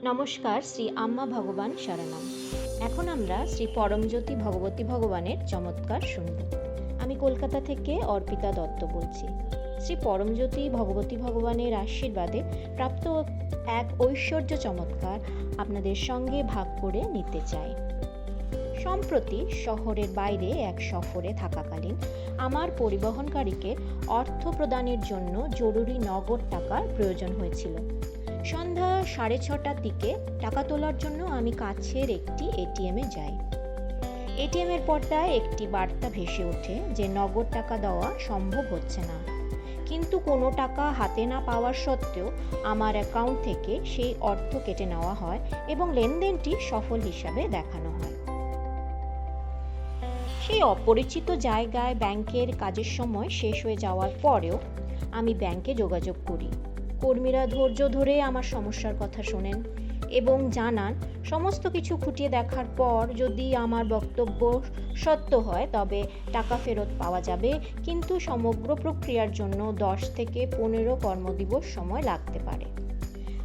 নমস্কার, শ্রী আম্মা ভগবান শরণম। এখন আমরা শ্রী পরমজ্যোতি ভগবতী ভগবানের চমৎকার শুনব। আমি কলকাতা থেকে অর্পিতা দত্ত বলছি। শ্রী পরমজ্যোতি ভগবতী ভগবানের আশীর্বাদে প্রাপ্ত এক ঐশ্বর্য চমৎকার আপনাদের সঙ্গে ভাগ করে নিতে চাই। সম্প্রতি শহরের বাইরে এক সফরে থাকাকালীন আমার পরিবহনকারীকে অর্থ প্রদানের জন্য জরুরি নগদ টাকার প্রয়োজন হয়েছিল। সন্ধ্যা 6:30টার দিকে টাকা তোলার জন্য আমি কাছের একটি এটিএমে যাই। এটিএমের পর্দায় একটি বার্তা ভেসে ওঠে যে নগদ টাকা দেওয়া সম্ভব হচ্ছে না, কিন্তু কোনো টাকা হাতে না পাওয়ার সত্ত্বেও আমার অ্যাকাউন্ট থেকে সেই অর্থ কেটে নেওয়া হয় এবং লেনদেনটি সফল হিসাবে দেখানো হয়। সেই অপরিচিত জায়গায় ব্যাংকের কাজের সময় শেষ হয়ে যাওয়ার পরেও আমি ব্যাংকে যোগাযোগ করি। কর্মীরা ধৈর্য ধরে আমার সমস্যার কথা শোনেন এবং জানান সমস্ত কিছু খুঁটিয়ে দেখার পর যদি আমার বক্তব্য সত্য হয় তবে টাকা ফেরত পাওয়া যাবে, কিন্তু সমগ্র প্রক্রিয়ার জন্য 10 থেকে 15 কর্মদিবস সময় লাগতে পারে।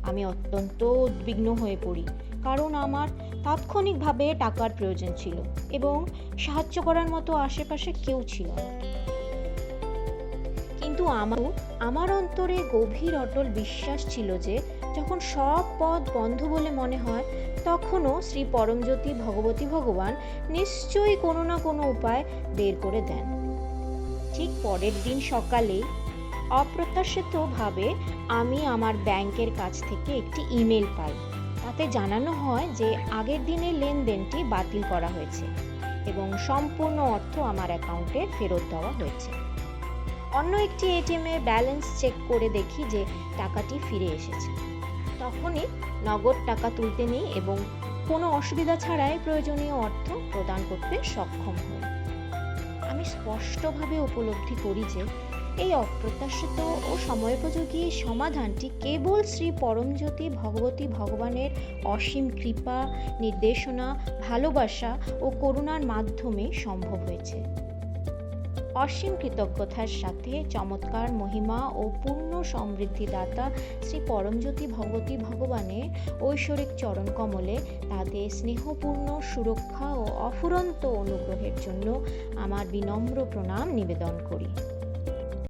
আমি অত্যন্ত উদ্বিগ্ন হয়ে পড়ি, কারণ আমার তাৎক্ষণিকভাবে টাকার প্রয়োজন ছিল এবং সাহায্য করার মতো আশেপাশে কেউ ছিল না। কিন্তু আমার অন্তরে গভীর অটল বিশ্বাস ছিল যে যখন সব পথ বন্ধ বলে মনে হয়, তখনও শ্রী পরমজ্যোতি ভগবতী ভগবান নিশ্চয়ই কোনো না কোনো উপায় বের করে দেন। ঠিক পরের দিন সকালেই অপ্রত্যাশিতভাবে আমি আমার ব্যাংকের কাছ থেকে একটি ইমেল পাই। তাতে জানানো হয় যে আগের দিনের লেনদেনটি বাতিল করা হয়েছে এবং সম্পূর্ণ অর্থ আমার অ্যাকাউন্টে ফেরত দেওয়া হয়েছে। অন্য একটি এটিএমে ব্যালেন্স চেক করে দেখি যে টাকাটি ফিরে এসেছে। তখনই নগদ টাকা তুলতে নিই এবং কোনো অসুবিধা ছাড়াই প্রয়োজনীয় অর্থ প্রদান করতে সক্ষম হই। আমি স্পষ্টভাবে উপলব্ধি করি যে এই অপ্রত্যাশিত ও সময়োপযোগী সমাধানটি কেবল শ্রী পরমজ্যোতি ভগবতী ভগবানের অসীম কৃপা, নির্দেশনা, ভালোবাসা ও করুণার মাধ্যমে সম্ভব হয়েছে। অসীম কৃতজ্ঞতার সাথে চমৎকার মহিমা ও পূর্ণ সমৃদ্ধিদাতা শ্রী পরমজ্যোতি ভগবতী ভগবানের ঐশ্বরিক চরণ কমলে তাদের স্নেহপূর্ণ সুরক্ষা ও অফুরন্ত অনুগ্রহের জন্য আমার বিনম্র প্রণাম নিবেদন করি।